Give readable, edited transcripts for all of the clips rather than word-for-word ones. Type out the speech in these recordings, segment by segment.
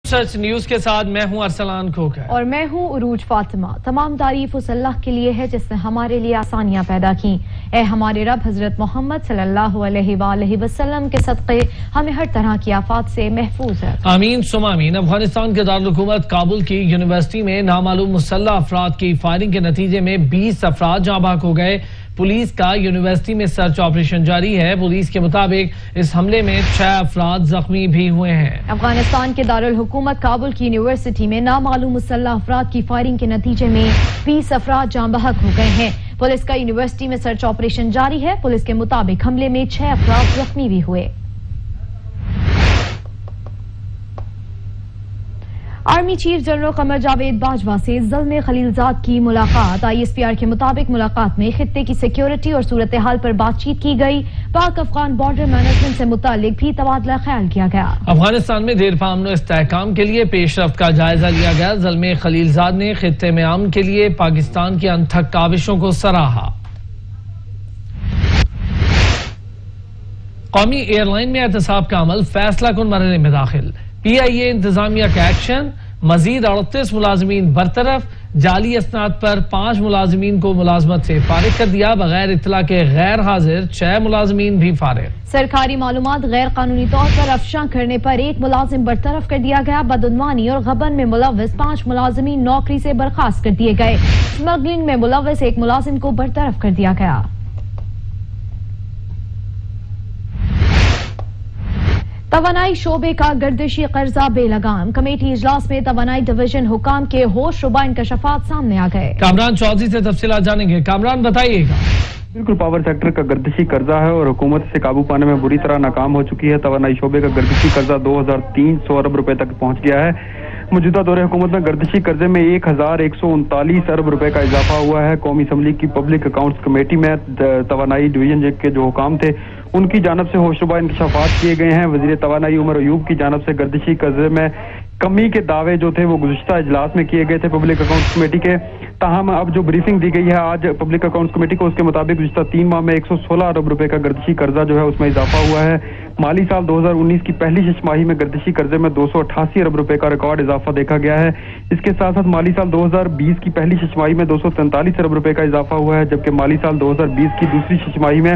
सच news के साथ मैं हूं अरसलान खोखर और मैं हूं उरूज फातिमा। तमाम तारीफ उस अल्लाह के लिए है जिसने हमारे लिए आसानियां पैदा की। ए हमारे रब हजरत मोहम्मद सल्लल्लाहु अलैहि वसल्लम के सदक़े हमें हर तरह की आफात से महफूज है। आमीन सुमा आमीन। अफगानिस्तान के दारुल हुकूमत काबुल की यूनिवर्सिटी में नामालूम मुसल्लह अफराद की फायरिंग के नतीजे में 20 अफराद जाँ बहक हो गए। पुलिस का यूनिवर्सिटी में सर्च ऑपरेशन जारी है। पुलिस के मुताबिक इस हमले में 6 अफराद जख्मी भी हुए हैं। अफगानिस्तान के दारुल हुकूमत काबुल की यूनिवर्सिटी में नामालूम मुसल्लह अफराद की फायरिंग के नतीजे में 20 अफराद जाँ बहक हो गए हैं। पुलिस का यूनिवर्सिटी में सर्च ऑपरेशन जारी है। पुलिस के मुताबिक हमले में 6 अफराद जख्मी भी हुए। Army chief general Qamar Javed Bajwa से ज़ल्मे खलीलजाद की मुलाकात। ISPR के मुताबिक मुलाकात में खित्ते की सिक्योरिटी और सूरत हाल पर बातचीत की गई। पाक अफगान बॉर्डर मैनेजमेंट से मुतालिक भी तबादला ख्याल किया गया। अफगानिस्तान में देर पा अमन इस्तेहकाम के लिए पेशरफ्त का जायजा लिया गया। ज़ल्मे खलीलजाद ने खित्ते में अमन के लिए पाकिस्तान की अनथक काविशों को सराहा। कौमी एयरलाइन में एहतसाब का अमल फैसला कुन मरहले में दाखिल। PIA इंतजामिया का एक्शन। मजीद 38 मुलाजमीन बरतरफ। जाली असनाद पर 5 मुलाजमीन को मुलाजमत से फारिग कर दिया। बगैर इत्तला के गैर हाजिर 6 मुलाजमीन भी फारिग। सरकारी मालूमात गैर कानूनी तौर पर अफशा करने पर 1 मुलाजिम बरतरफ कर दिया गया। बदउनवानी और गबन में मुलव्वस 5 मुलाजमीन नौकरी से बर्खास्त कर दिए गए। स्मगलिंग में मुलव्वस 1 मुलाजिम को बरतरफ कर दिया गया। तवानाई शोबे का गर्दिशी कर्जा बेलगाम। कमेटी इजलास में तवानाई डिवीजन हुकाम के होश रुबा इंकशाफात सामने आ गए। कामरान चौधरी से तफसीलात जानेंगे। कामरान बताइएगा। बिल्कुल, पावर सेक्टर का गर्दिशी कर्जा है और हुकूमत से काबू पाने में बुरी तरह नाकाम हो चुकी है। तवानाई शोबे का गर्दिशी कर्जा 2300 अरब रुपए तक पहुंच गया है। मौजूदा दौरे हुकूमत में गर्दिशी कर्जे में 1139 अरब रुपए का इजाफा हुआ है। कौमी असम्बली की पब्लिक अकाउंट्स कमेटी में तवानाई डिवीजन के जो हुकाम थे उनकी जानब से होशरुबा इंकशाफात किए गए हैं। वजीर तवानाई उमर अयूब की जानब से गर्दिशी कर्जे में कमी के दावे जो थे वो गुज़िश्ता इजलास में किए गए थे पब्लिक अकाउंट्स कमेटी के। ताहम अब जो ब्रीफिंग दी गई है आज पब्लिक अकाउंट्स कमेटी को, उसके मुताबिक गुज़िश्ता 3 माह में 116 अरब रुपए का गर्दिशी कर्जा जो है उसमें इजाफा हुआ है। माली साल 2019 की पहली छमाही में गर्दिशी कर्जे में 288 अरब रुपए का रिकॉर्ड इजाफा देखा गया है। इसके साथ साथ माली साल 2020 की पहली छमाही में 243 अरब रुपए का इजाफा हुआ है, जबकि माली साल 2020 की दूसरी छमाही में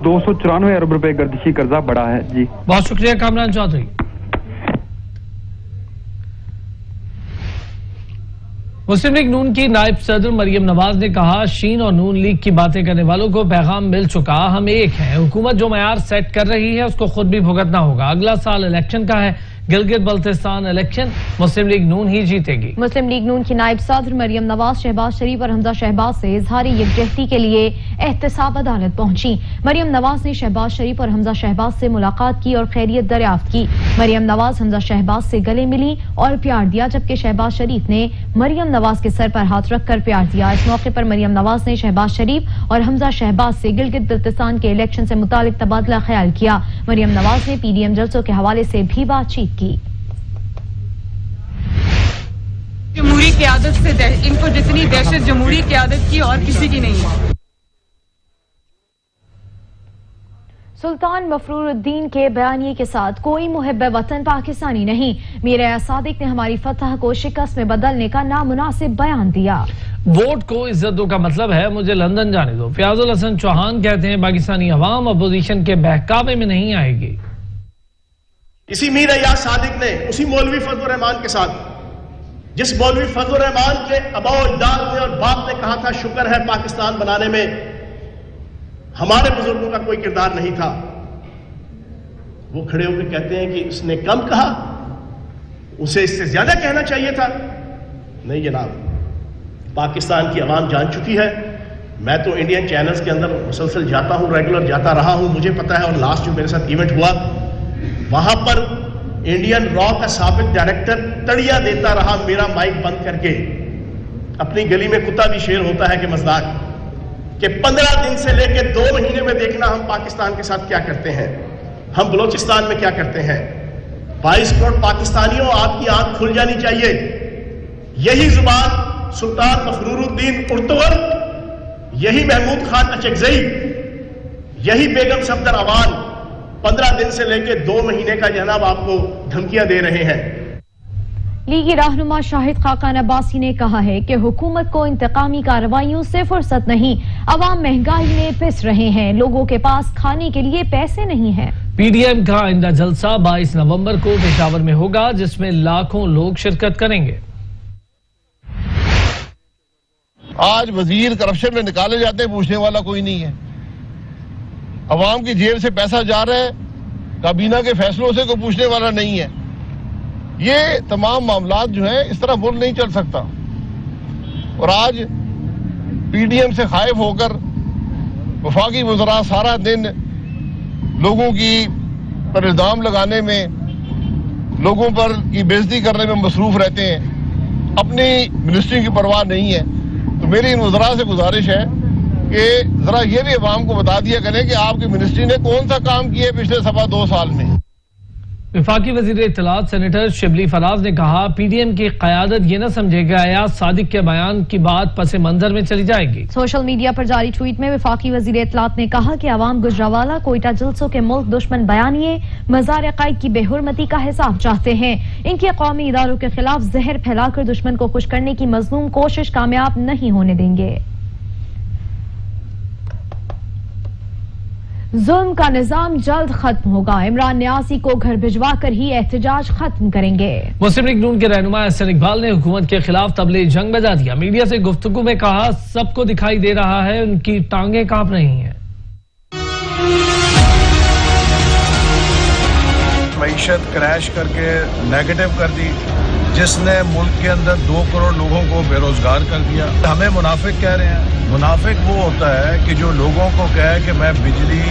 294 अरब रुपए गर्दिशी कर्जा बढ़ा है। जी बहुत शुक्रिया कामरान चौधरी। मुस्लिम लीग नून की नायब सदर मरियम नवाज ने कहा, शीन और नून लीग की बातें करने वालों को पैगाम मिल चुका, हम एक हैं। हुकूमत जो मयार सेट कर रही है उसको खुद भी भुगतना होगा। अगला साल इलेक्शन का है। गिलगित बल्तिस्तान इलेक्शन मुस्लिम लीग नून ही जीतेगी। मुस्लिम लीग नून की नायब सदर मरियम नवाज शहबाज शरीफ और हमजा शहबाज से इजहारी यकजहती के लिए एहतसाब अदालत पहुंची। मरियम नवाज ने शहबाज शरीफ और हमजा शहबाज से मुलाकात की और खैरियत दरियाफ्त की। मरियम नवाज हमजा शहबाज से गले मिली और प्यार दिया, जबकि शहबाज शरीफ ने मरियम नवाज के सर पर हाथ रखकर प्यार दिया। इस मौके पर मरियम नवाज ने शहबाज शरीफ और हमजा शहबाज से गिलगित बल्तिस्तान के इलेक्शन से मुतालिक तबादला ख्याल किया। मरियम नवाज ने PDM जलसों के हवाले से भी बातचीत की। जमहूरी क़यादत से इनको जितनी दहशत जमहूरी क़यादत की और किसी की नहीं है। सुल्तान मफरूरुद्दीन के बयानिए के साथ कोई मुहिब्ब वतन पाकिस्तानी नहीं। मीर सादिक ने हमारी फतह को शिकस्त में बदलने का नामुनासिब बयान दिया। वोट को इज्जत दो का मतलब है मुझे लंदन जाने दो। फयाजुल हसन चौहान कहते हैं पाकिस्तानी अवाम अपोजिशन के बहकावे में नहीं आएगी। इसी मीर सादिक ने उसी मौलवी फजल रहमान के साथ, जिस मौलवी फजल रहमान के अबाओ अजदाद ने और बाप ने कहा था शुक्र है पाकिस्तान बनाने में हमारे बुजुर्गों का कोई किरदार नहीं था, वो खड़े होकर कहते हैं कि उसने कम कहा, उसे इससे ज्यादा कहना चाहिए था। नहीं जनाब, पाकिस्तान की आवाम जान चुकी है। मैं तो इंडियन चैनल्स के अंदर मुसलसल जाता हूं, रेगुलर जाता रहा हूं, मुझे पता है। और लास्ट जो मेरे साथ इवेंट हुआ वहां पर इंडियन रॉ का साबिक डायरेक्टर तड़िया देता रहा मेरा माइक बंद करके। अपनी गली में कुत्ता भी शेर होता है कि मजाक, कि 15 दिन से लेकर 2 महीने में देखना हम पाकिस्तान के साथ क्या करते हैं, हम बलोचिस्तान में क्या करते हैं। 22 करोड़ पाकिस्तानियों, आपकी आंख खुल जानी चाहिए। यही जुबान सुल्तान मफरूरुद्दीन उर्तुगर, यही महमूद खान अचकजई, यही बेगम सफदर अवान 15 दिन से लेकर 2 महीने का जनाब आपको धमकियां दे रहे हैं। लीगी रहनुमा शाहिद खाकान अब्बासी ने कहा है कि हुकूमत को इंतकामी कार्रवाइयों से फुर्सत नहीं, अवाम महंगाई में पिस रहे हैं, लोगों के पास खाने के लिए पैसे नहीं हैं। पीडीएम का आइंदा जलसा 22 नवंबर को पेशावर में होगा, जिसमें लाखों लोग शिरकत करेंगे। आज वजीर करप्शन में निकाले जाते हैं, पूछने वाला कोई नहीं है। अवाम की जेब से पैसा जा रहा है, काबीना के फैसलों से कोई पूछने वाला नहीं है। ये तमाम मामलात जो है इस तरह मुल्क नहीं चल सकता। और आज पीडीएम से खाइफ होकर वफाकी वज़रा सारा दिन लोगों की पर इल्जाम लगाने में, लोगों पर की बेइज्जती करने में मसरूफ रहते हैं, अपनी मिनिस्ट्री की परवाह नहीं है। तो मेरी इन वज़रा से गुजारिश है कि जरा ये भी अवाम को बता दिया करें कि आपकी मिनिस्ट्री ने कौन सा काम किया पिछले 2.25 साल में। वफाकी वजीर इत्तलात सेनेटर शिबली फराज ने कहा, पीडीएम की क़यादत ये न समझेगा अयाज सादिक के बयान की बात पस मंजर में चली जाएगी। सोशल मीडिया पर जारी ट्वीट में वफाकी वजीर इत्तलात ने कहा कि अवाम गुजरावाला कोयटा जलसों के मुल्क दुश्मन बयानिए मज़ार अकायद की बेहुरमती का हिसाब चाहते हैं। इनके कौमी इदारों के खिलाफ जहर फैलाकर दुश्मन को खुश करने की मज़लूम कोशिश कामयाब नहीं होने देंगे। जुल्म का निजाम जल्द खत्म होगा, इमरान न्यासी को घर भिजवा कर ही एहतजाज खत्म करेंगे। मुस्लिम लीग नून के रहनुमा एहसन इकबाल ने हुकूमत के खिलाफ तबले जंग बजा दिया। मीडिया से गुफ्तगू में कहा, सबको दिखाई दे रहा है उनकी टांगें कांप रही हैं। मईशत क्रैश करके नेगेटिव कर दी, जिसने मुल्क के अंदर 2 करोड़ लोगों को बेरोजगार कर दिया। हमें मुनाफिक कह रहे हैं। मुनाफिक वो होता है कि जो लोगों को कहे कि मैं बिजली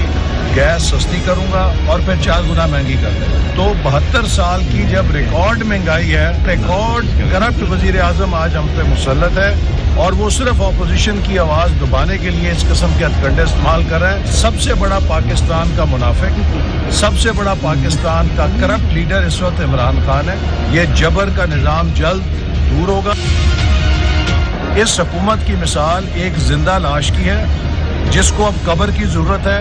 गैस सस्ती करूंगा और फिर 4 गुना महंगी कर देगा। तो 72 साल की जब रिकॉर्ड महंगाई है, रिकॉर्ड करप्ट वजीर आजम आज हम पे मुसल्लत है और वो सिर्फ ऑपोजिशन की आवाज दबाने के लिए इस किस्म के हथकंडे इस्तेमाल कर रहा है। सबसे बड़ा पाकिस्तान का मुनाफिक, सबसे बड़ा पाकिस्तान का करप्ट लीडर इस वक्त इमरान खान है। ये जबर का निजाम जल्द दूर होगा। इस हुकूमत की मिसाल एक जिंदा लाश की है जिसको अब कब्र की जरूरत है।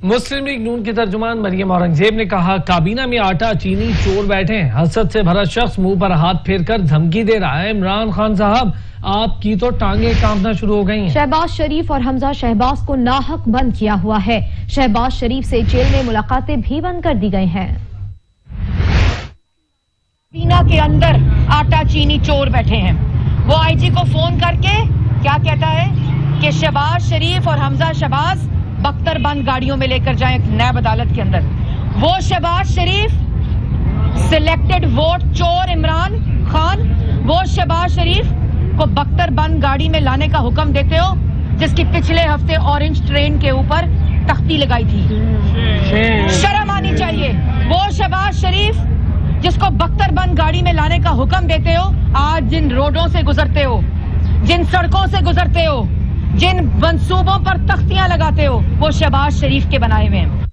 मुस्लिम लीग नून की तर्जुमान मरियम औरंगजेब ने कहा, काबीना में आटा चीनी चोर बैठे हैं। हसद से भरा शख्स मुंह पर हाथ फेरकर धमकी दे रहा है। इमरान खान साहब, आपकी तो टांगे कांपना शुरू हो गई हैं। शहबाज शरीफ और हमजा शहबाज को नाहक बंद किया हुआ है। शहबाज शरीफ से जेल में मुलाकातें भी बंद कर दी गई हैं। काबीना के अंदर आटा चीनी चोर बैठे हैं। वो आईजी को फोन करके क्या कहता है कि शहबाज शरीफ और हमजा शहबाज बख्तर बंद गाड़ियों में लेकर जाएं नैब अदालत के अंदर। वो शहबाज शरीफ सिलेक्टेड वोट चोर इमरान खान, वो शहबाज शरीफ को बख्तर बंद गाड़ी में लाने का हुक्म देते हो जिसकी पिछले हफ्ते ऑरेंज ट्रेन के ऊपर तख्ती लगाई थी। शर्म आनी चाहिए। वो शहबाज शरीफ जिसको बख्तर बंद गाड़ी में लाने का हुक्म देते हो, आज जिन रोडों से गुजरते हो, जिन सड़कों से गुजरते हो, जिन मंसूबों पर तख्तियां लगाते हो, वो शहबाज शरीफ के बनाए हुए हैं।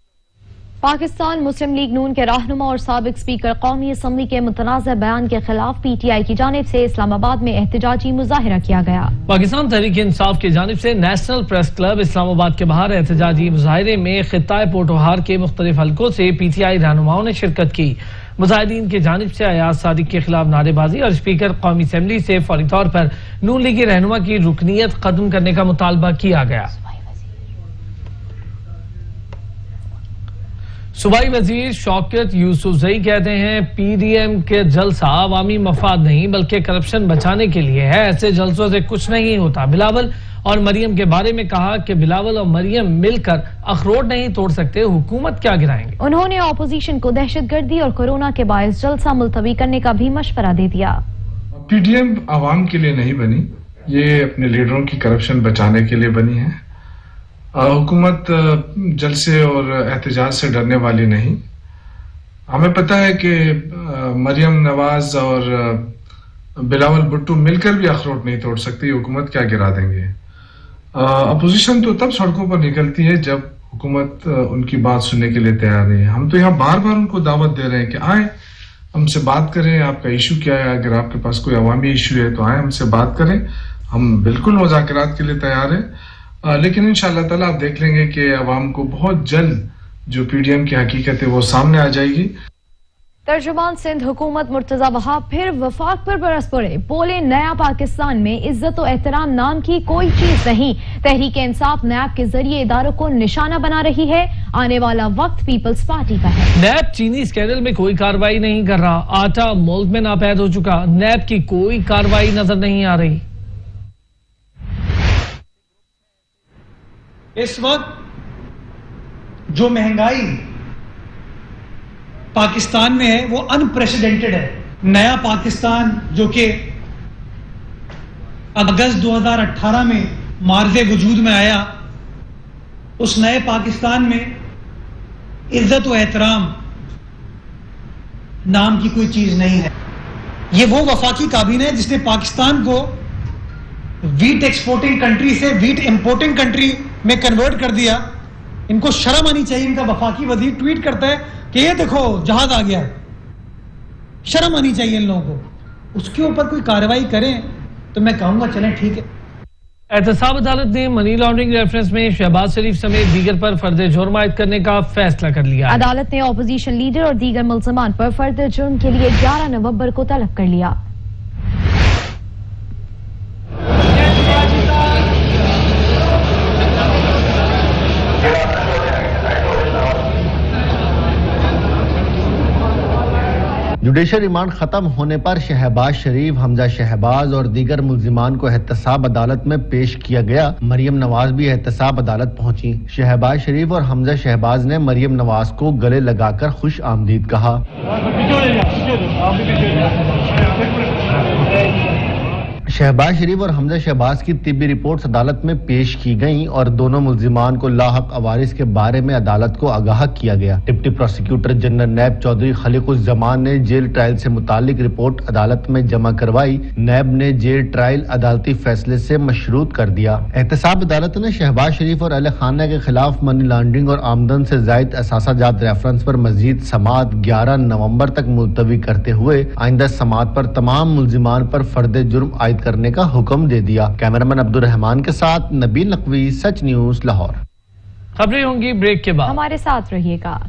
पाकिस्तान मुस्लिम लीग नून के रहनुमा और साबिक स्पीकर कौमी असम्बली के मुतनाज़ा बयान के खिलाफ पीटीआई की जानिब से इस्लामाबाद में एहतजाजी मुजाहिरा किया गया। पाकिस्तान तहरीक इंसाफ की जानिब से नेशनल प्रेस क्लब इस्लामाबाद के बाहर एहतजाजी मुजाहिरे में खित्ताए पोटोहार के मुख्तलिफ हलकों से पीटीआई रहनुमाओं ने शिरकत की। मुजाहिदीन की जानिब से अयाज सादिक के खिलाफ नारेबाजी और स्पीकर कौमी असम्बली से फौरी तौर पर नून लीगी रहनुमा की रुकनीयत खत्म करने का मुतालबा किया गया। सूबाई वजीर शौकत यूसुफजई कहते हैं, पीडीएम के जलसा अवामी मफाद नहीं बल्कि करप्शन बचाने के लिए है। ऐसे जलसों से कुछ नहीं होता। बिलावल और मरियम के बारे में कहा कि बिलावल और मरियम मिलकर अखरोट नहीं तोड़ सकते, हुकूमत क्या गिराएंगे। उन्होंने ऑपोजिशन को दहशतगर्दी और कोरोना के बायस जलसा मुलतवी करने का भी मशवरा दे दिया। पीडीएम आवाम के लिए नहीं बनी, ये अपने लीडरों की करप्शन बचाने के लिए बनी है। हुकूमत जलसे और एहतजाज से डरने वाली नहीं। हमें पता है कि मरियम नवाज और बिलावल भुट्टो मिलकर भी अखरोट नहीं तोड़ सकती, हुकूमत क्या गिरा देंगे। अपोजिशन तो तब सड़कों पर निकलती है जब हुकूमत उनकी बात सुनने के लिए तैयार नहीं है। हम तो यहाँ बार बार उनको दावत दे रहे हैं कि आए हमसे बात करें, आपका इशू क्या है, अगर आपके पास कोई अवामी इशू है तो आए हमसे बात करें। हम बिल्कुल मुज़ाकरात के लिए तैयार हैं, लेकिन इंशाअल्लाह ताला आप देख लेंगे कि अवाम को बहुत जल्द जो पीडीएम की हकीकत है वो सामने आ जाएगी। तर्जुमान सिंध हुकूमत मुर्तजा वहाब फिर वफाक पर बरस पड़े। बोले नया पाकिस्तान में इज्जत और एहतराम नाम की कोई चीज नहीं। तहरीक इंसाफ नैब के जरिए इदारों को निशाना बना रही है। आने वाला वक्त पीपल्स पार्टी का है। नैब चीनी स्कैंडल में कोई कार्रवाई नहीं कर रहा। आटा मुल्क में नापैद हो चुका। नैब की कोई कार्रवाई नजर नहीं आ रही। इस वक्त जो महंगाई पाकिस्तान में है वो अनप्रेसिडेंटेड है। नया पाकिस्तान जो कि अगस्त 2018 में मार्ज़े वजूद में आया, उस नए पाकिस्तान में इज्जत व एहतराम नाम की कोई चीज नहीं है। ये वो वफाकी काबीना है जिसने पाकिस्तान को वीट एक्सपोर्टिंग कंट्री से वीट इंपोर्टिंग कंट्री में कन्वर्ट कर दिया। इनको शर्म आनी चाहिए। इनका वफाकी वजीर ट्वीट करता है कि ये देखो जहाज आ गया। शर्म आनी चाहिए इन लोगों को। उसके ऊपर कोई कार्रवाई करें तो मैं कहूंगा चलें ठीक है। एहतसाब अदालत ने मनी लॉन्ड्रिंग रेफरेंस में शहबाज शरीफ समेत दीगर पर फर्द जुर्म आयद करने का फैसला कर लिया। अदालत ने अपोजिशन लीडर और दीगर मुल्ज़मान पर फर्द जुर्म के लिए 11 नवंबर को तलब कर लिया। जुडिशल रिमांड खत्म होने पर शहबाज शरीफ, हमजा शहबाज और दीगर मुल्जिमान को एहतसाब अदालत में पेश किया गया। मरियम नवाज भी एहतसाब अदालत पहुंची। शहबाज शरीफ और हमजा शहबाज ने मरियम नवाज को गले लगाकर खुश आमदीद कहा। शहबाज शरीफ और हमजा शहबाज की तिब्बी रिपोर्ट्स अदालत में पेश की गईं और दोनों मुल्जिमान को लाहक अवारिस के बारे में अदालत को आगाह किया गया। डिप्टी प्रोसिक्यूटर जनरल नैब चौधरी खलीकुज़्ज़मान ने जेल ट्रायल से मुतालिक रिपोर्ट अदालत में जमा करवाई। नैब ने जेल ट्रायल अदालती फैसले से मशरूत कर दिया। एहतसाब अदालत ने शहबाज शरीफ और अहले खाना के खिलाफ मनी लॉन्ड्रिंग और आमदन से जायद असासाजात रेफरेंस पर मजीद समाअत 11 नवंबर तक मुलतवी करते हुए आइंदा समाअत पर तमाम मुल्जिमान पर फर्द जुर्म आयद करने का हुक्म दे दिया। कैमरामैन अब्दुल रहमान के साथ नबील नकवी, सच न्यूज, लाहौर। खबरें होंगी ब्रेक के बाद, हमारे साथ रहिएगा।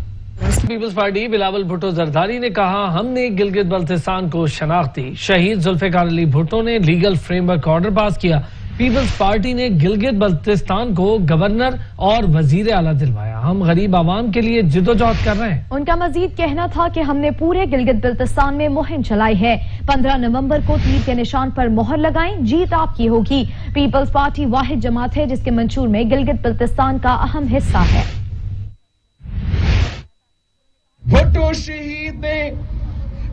पीपल्स पार्टी बिलावल भुट्टो जरदारी ने कहा, हमने गिलगित बल्तिस्तान को शनाख्त दी। शहीद जुल्फिकार अली भुट्टो ने लीगल फ्रेमवर्क ऑर्डर पास किया। पीपल्स पार्टी ने गिलगित बल्तिस्तान को गवर्नर और वजीर आला दिलवाया। हम गरीब आवाम के लिए जिद्दोजहद कर रहे हैं। उनका मजीद कहना था कि हमने पूरे गिलगित बल्तिस्तान में मुहिम चलाई है। 15 नवंबर को तीर के निशान पर मोहर लगाएं, जीत आपकी होगी। पीपल्स पार्टी वाहिद जमात है जिसके मंशूर में गिलगित बल्तिस्तान का अहम हिस्सा है। भुट्टो शहीद ने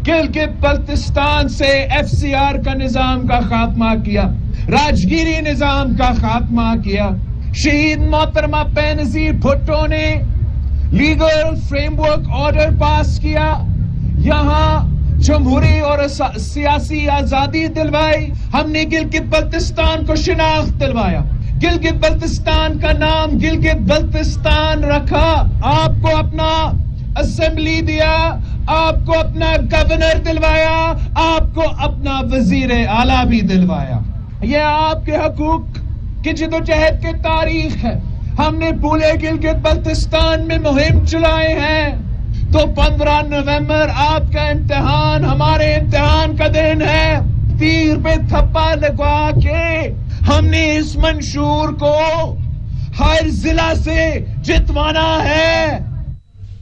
गिलगित बल्तिस्तान से FCR का निजाम का खात्मा किया, राजगिरी निजाम का खात्मा किया। शहीद मोहतरमा बेनजीर भुट्टो ने लीगल फ्रेमवर्क ऑर्डर पास किया। यहाँ जमहूरी और सियासी आजादी दिलवाई। हमने गिलगित बल्तिस्तान को शिनाख्त दिलवाया। गिलगित बल्तिस्तान का नाम गिलगित बल्तिस्तान रखा। आपको अपना असेंबली दिया, आपको अपना गवर्नर दिलवाया, आपको अपना वजीर आला भी दिलवाया। यह आपके हकूक की जिद्दोजहद की तारीख है। हमने पूरे गिलगित बल्तिस्तान में मुहिम चलाए हैं। तो 15 नवंबर आपका इम्तिहान हमारे इम्तिहान का दिन है। तीर पे थप्पा लगवा के हमने इस मंशूर को हर जिला से जितवाना है।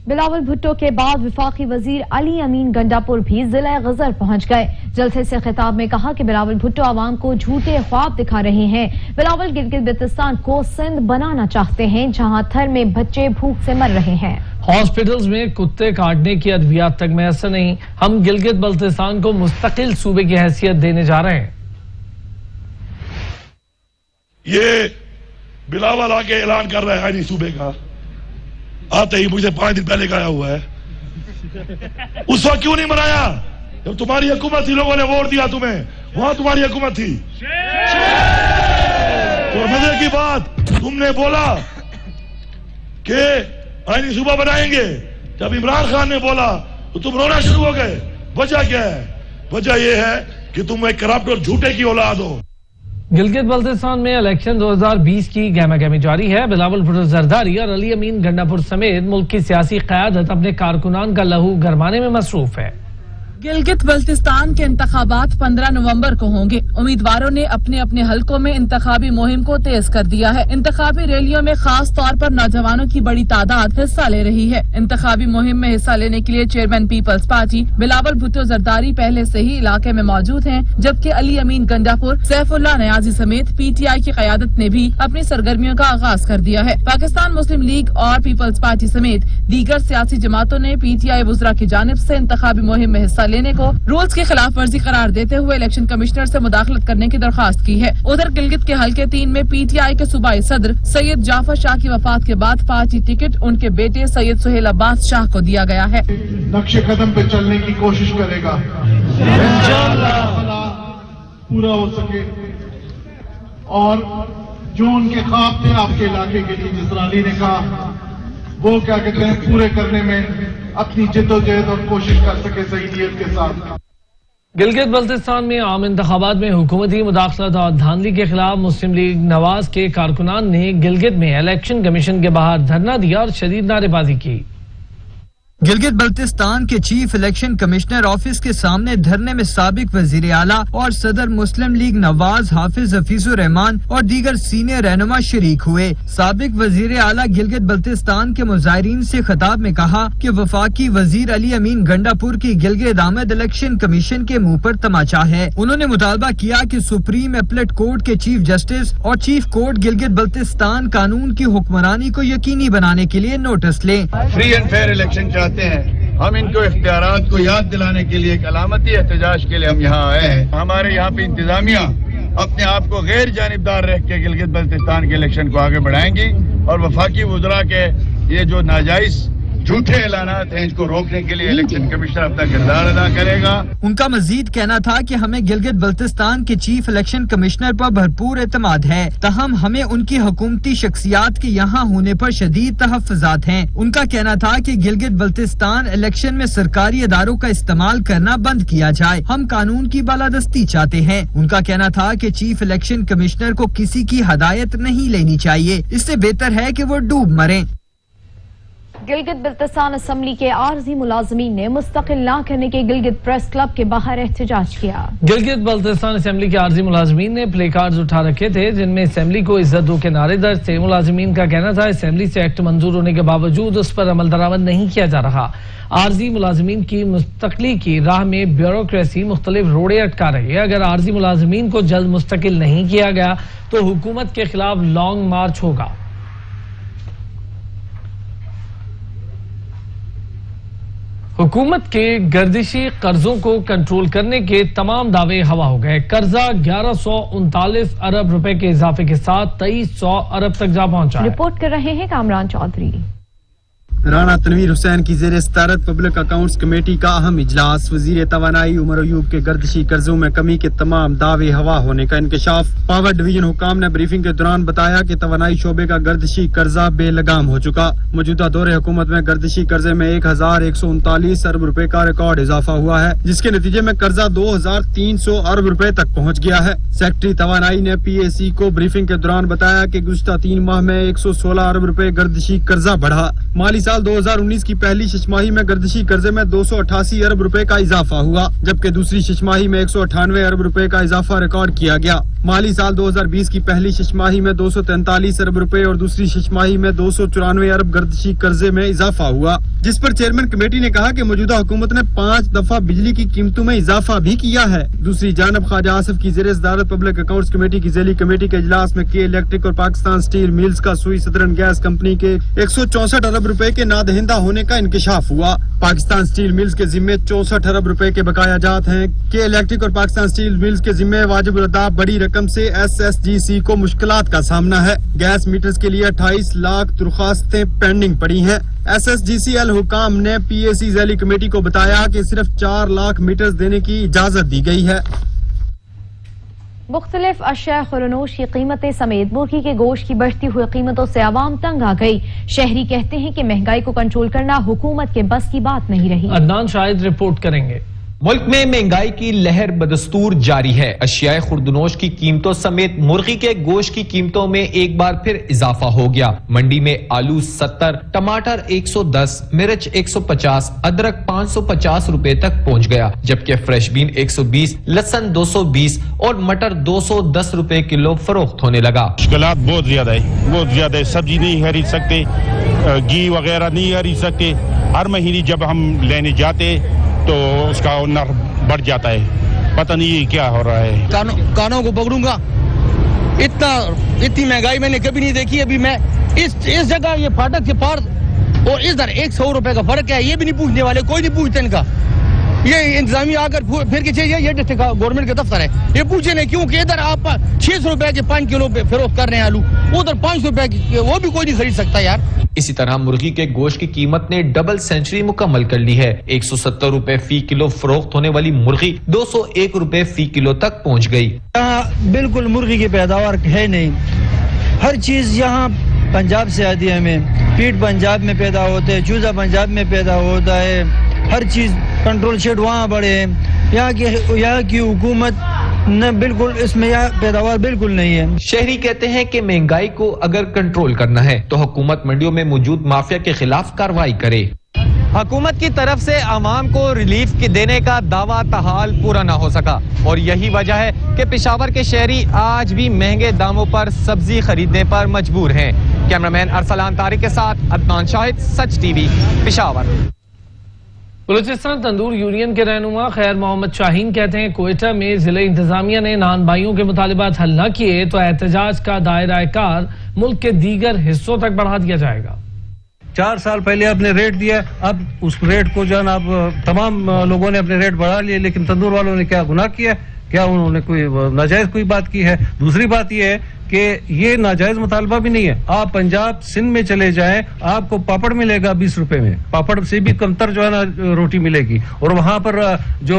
बिलावल भुट्टो के बाद वफाकी वजीर अली अमीन गंडापुर भी जिला गजर पहुंच गए। जलसे से खिताब में कहा कि बिलावल भुट्टो आवाम को झूठे ख्वाब दिखा रहे हैं। बिलावल गिलगित बल्तिस्तान को सिंध बनाना चाहते हैं जहां थर में बच्चे भूख से मर रहे हैं। हॉस्पिटल्स में कुत्ते काटने की अद्वियात तक मैसर नहीं। हम गिलगित बल्तिस्तान को मुस्तकिल सूबे की हैसियत देने जा रहे हैं। ये बिलावल आके ऐलान कर रहा है नहीं सूबे का, आते ही मुझे 5 दिन पहले गया हुआ है। उस वक्त क्यों नहीं मनाया जब तुम्हारी हुकूमत थी, लोगों ने वोट दिया तुम्हें, वहां तुम्हारी हुकूमत थी। और मजे की बात, तुमने बोला कि आईनी सूबा बनाएंगे। जब इमरान खान ने बोला तो तुम रोना शुरू हो गए। वजह क्या है? वजह यह है कि तुम एक करप्ट और झूठे की औलाद हो। गिलगित बल्तिस्तान में इलेक्शन 2020 की गहमागहमी जारी है। बिलावल भुट्टो जरदारी और अली अमीन गंडापुर समेत मुल्क की सियासी क़यादत अपने कारकुनान का लहू गरमाने में मसरूफ है। गिलगित बल्तिस्तान के इंतखाबात 15 नवंबर को होंगे। उम्मीदवारों ने अपने अपने हलकों में इंतखाबी मुहिम को तेज कर दिया है। इंतखाबी रैलियों में खास तौर पर नौजवानों की बड़ी तादाद हिस्सा ले रही है। इंतखाबी मुहिम में हिस्सा लेने के लिए चेयरमैन पीपल्स पार्टी बिलावल भुट्टो जरदारी पहले से ही इलाके में मौजूद हैं, जबकि अली अमीन गंडापुर, सैफुल्लाह नियाजी समेत PTI की क़यादत ने भी अपनी सरगर्मियों का आगाज कर दिया है। पाकिस्तान मुस्लिम लीग और पीपल्स पार्टी समेत दीगर सियासी जमातों ने PTI वुज़रा की जानिब से इंतखाबी मुहिम में हिस्सा लेने को रूल्स की खिलाफ वर्जी करार देते हुए इलेक्शन कमिश्नर से मुदाखलत करने की दरख्वास्त की है। उधर गिलगित के हल्के 3 में PTI के सूबाई सदर सैयद जाफर शाह की वफात के बाद पार्टी टिकट उनके बेटे सैयद सुहेल अब्बास शाह को दिया गया है। नक्शे कदम पे चलने की कोशिश करेगा, पूरा हो सके, और जो उनके ख्वाब थे आपके इलाके के लिए, जिस रानी ने कहा, वो क्या कहते हैं, पूरे करने में अपनी जिद्दोजहद और कोशिश कर सके सही नीयत के साथ। गिलगित बल्तिस्तान में आम इंतखाबात में हुकूमती मुदाखलत और धांधली के खिलाफ मुस्लिम लीग नवाज के कारकुनान ने गिलगित में इलेक्शन कमीशन के बाहर धरना दिया और शदीद नारेबाजी की। गिलगित बल्तिस्तान के चीफ इलेक्शन कमिश्नर ऑफिस के सामने धरने में साबिक वजीर आला और सदर मुस्लिम लीग नवाज हाफिज हफीजुर रहमान और दीगर सीनियर रहनुमा शरीक हुए। साबिक वजीर आला गिलगित बल्तिस्तान के मुजाहिरीन से खिताब में कहा कि वफाकी वजीर अली अमीन गंडापुर की गिलगित आमद इलेक्शन कमीशन के मुंह पर तमाचा है। उन्होंने मुतालबा किया कि सुप्रीम अपीलेट कोर्ट के चीफ जस्टिस और चीफ कोर्ट गिलगित बल्तिस्तान कानून की हुक्मरानी को यकीनी बनाने के लिए नोटिस लें। फ्री एंड फेयर इलेक्शन हैं। हम इनको इख्तियारात को याद दिलाने के लिए एक अलामती एहतजाज के लिए हम यहाँ आए हैं। हमारे यहाँ पे इंतजामिया अपने आप को गैर जानिबदार रख के गिलगित बल्तिस्तान के इलेक्शन को आगे बढ़ाएंगी और वफाकी वुज़रा के ये जो नाजायज झूठे ऐलानात हैं, इनको रोकने के लिए इलेक्शन कमिश्नर अपना किरदार अदा करेगा। उनका मजीद कहना था कि हमें गिलगित बल्तिस्तान के चीफ इलेक्शन कमिश्नर पर भरपूर एतमाद है, तहम हमें उनकी हुकूमती शख्सियात के यहाँ होने पर शदीद तहफ़्फ़ुज़ात हैं। उनका कहना था कि गिलगित बल्तिस्तान इलेक्शन में सरकारी इदारों का इस्तेमाल करना बंद किया जाए। हम कानून की बालादस्ती चाहते हैं। उनका कहना था कि चीफ इलेक्शन कमिश्नर को किसी की हदायत नहीं लेनी चाहिए, इससे बेहतर है कि वो डूब मरें। गिलगित बल्तिस्तान असम्बली के आर्जी मुलाजमीन ने मुस्तकिल ना करने के गिलगित प्रेस क्लब के बाहर एहतजाज किया। गिलगित बल्तिस्तान असम्बली के आर्जी मुलाजमीन ने प्ले कार्ड्स उठा रखे थे, जिनमें असम्बली को इज्जत दो के नारे दर्ज थे। मुलाजमीन का कहना था असम्बली से एक्ट मंजूर होने के बावजूद उस पर अमल दरामद नहीं किया जा रहा। आर्जी मुलाजमीन की मुस्तकिली की राह में ब्यूरोक्रेसी मुख्तलिफ रोड़े अटका रही है। अगर आर्जी मुलाजमीन को जल्द मुस्तकिल नहीं किया गया तो हुकूमत के खिलाफ लॉन्ग मार्च होगा। हुकूमत के गर्दिशी कर्जों को कंट्रोल करने के तमाम दावे हवा हो गए। कर्जा 1139 अरब रुपए के इजाफे के साथ 2300 अरब तक जा पहुंचा। रिपोर्ट कर रहे हैं कामरान चौधरी। राना तनवीर हुसैन की जेर सदारत पब्लिक अकाउंट्स कमेटी का अहम इजलास। वजीर तवानाई उमर अयूब के गर्दिशी कर्जों में कमी के तमाम दावे हवा होने का इंकशाफ। पावर डिवीजन हुकाम ने ब्रीफिंग के दौरान बताया कि तवानाई शोबे का गर्दिशी कर्जा बेलगाम हो चुका। मौजूदा दौरे हुकूमत में गर्दिशी कर्जे में 1139 अरब रुपए का रिकॉर्ड इजाफा हुआ है, जिसके नतीजे में कर्जा 2300 अरब रुपए तक पहुँच गया है। सेक्रेटरी तवानाई ने PAC को ब्रीफिंग के दौरान बताया कि गुज़श्ता 3 माह में 116 अरब रुपए गर्दिशी कर्जा बढ़ा। माली साल 2019 की पहली छमाही में गर्दिशी कर्जे में 288 अरब रुपए का इजाफा हुआ, जबकि दूसरी छमाही में 198 अरब रुपए का इजाफा रिकॉर्ड किया गया। माली साल 2020 की पहली छमाही में 243 अरब रुपए और दूसरी छमाही में 294 अरब गर्दिशी कर्जे में इजाफा हुआ, जिस पर चेयरमैन कमेटी ने कहा कि मौजूदा हुकूमत ने 5 दफा बिजली की कीमतों में इजाफा भी किया है। दूसरी जानब ख्वाजा आसिफ की जेर सदारत पब्लिक अकाउंट्स कमेटी की ज़ैली कमेटी के इजलास में के इलेक्ट्रिक और पाकिस्तान स्टील मिल्स का सुई सदरन गैस कंपनी के 164 अरब रुपए के नादहिंदा होने का इंकशाफ हुआ। पाकिस्तान स्टील मिल्स के जिम्मे 64 अरब रुपए के बकाया जात हैं। के इलेक्ट्रिक और पाकिस्तान स्टील मिल्स के जिम्मे वाजिब अदा बड़ी रकम से SSGC को मुश्किलात का सामना है। गैस मीटर्स के लिए 28 लाख दरख्वास्तें पेंडिंग पड़ी हैं। SSGCL हुकाम ने PAC ज़ैली कमेटी को बताया कि सिर्फ 4 लाख मीटर्स देने की इजाजत दी गई है। मुख्तलिफ अशिया खुरनोश की कीमतें समेत मुर्गी के गोश्त की बढ़ती हुई कीमतों से आवाम तंग आ गई। शहरी कहते हैं कि महंगाई को कंट्रोल करना हुकूमत के बस की बात नहीं रही। अदनान शाहिद रिपोर्ट करेंगे। मुल्क में महंगाई की लहर बदस्तूर जारी है। अशियाए खुर्दनोश की कीमतों समेत मुर्गी के गोश्त की कीमतों में एक बार फिर इजाफा हो गया। मंडी में आलू 70, टमाटर 110, मिर्च 150, अदरक 550 रुपए तक पहुंच गया, जबकि फ्रेश बीन 120, लहसुन 220 और मटर 210 रुपए किलो फरोख्त होने लगा। मुश्किलात बहुत ज्यादा है, सब्जी नहीं खरीद सकते, घी वगैरह नहीं खरीद सकते। हर महीने जब हम लेने जाते तो उसका नर बढ़ जाता है, पता नहीं क्या हो रहा है। कानों को पकड़ूंगा, इतनी महंगाई मैंने कभी नहीं देखी। अभी मैं इस जगह ये फाटक के पार और इधर 100 रुपए का फर्क है, ये भी नहीं पूछने वाले, कोई नहीं पूछते इनका। ये इंतजामिया आकर फिर के चाहिए, ये डिस्ट्रिक्ट गवर्नमेंट का दफ्तर है, ये पूछे नहीं क्योंकि इधर आप 600 रुपए के 5 किलो पे फरोख्त कर रहे हैं आलू, उधर 500 रुपए की, वो भी कोई नहीं खरीद सकता यार। इसी तरह मुर्गी के गोश्त की कीमत ने डबल सेंचुरी मुकम्मल कर ली है। 170 रुपए फी किलो फरोख्त होने वाली मुर्गी 201 रुपए फी किलो तक पहुँच गयी। यहाँ बिल्कुल मुर्गी की पैदावार है नहीं, हर चीज यहाँ पंजाब से आती है। हमें पीट पंजाब में पैदा होते है, चूजा पंजाब में पैदा होता है, हर चीज कंट्रोल शेड वहाँ बड़े हैं। यहाँ की हुकूमत न बिल्कुल इसमें यहाँ पैदावार बिल्कुल नहीं है। शहरी कहते हैं कि महंगाई को अगर कंट्रोल करना है तो हुकूमत मंडियों में मौजूद माफिया के खिलाफ कार्रवाई करे। हुकूमत की तरफ से आवाम को रिलीफ देने का दावा ताहाल पूरा न हो सका और यही वजह है कि पेशावर के शहरी आज भी महंगे दामों पर सब्जी खरीदने पर मजबूर हैं। कैमरामैन अरसलान तारिक के साथ अदनान शाहिद, सच टीवी, पेशावर। बलूचिस्तान तंदूर यूनियन के रहनुमा खैर मोहम्मद शाहीन कहते हैं कोयटा में जिले इंतजामिया ने नान भाइयों के मुतालिबात हल न किए तो एहतजाज का दायरा कार मुल्क के दीगर हिस्सों तक बढ़ा दिया जाएगा। 4 साल पहले आपने रेट दिया, अब उस रेट को जो है ना अब तमाम लोगों ने अपने रेट बढ़ा लिए, लेकिन तंदूर वालों ने क्या गुनाह किया? क्या उन्होंने कोई नाजायज कोई बात की है? दूसरी बात यह है कि ये नाजायज मुतालबा भी नहीं है। आप पंजाब सिंध में चले जाएं, आपको पापड़ मिलेगा 20 रुपए में, पापड़ से भी कमतर जो है ना रोटी मिलेगी। और वहां पर जो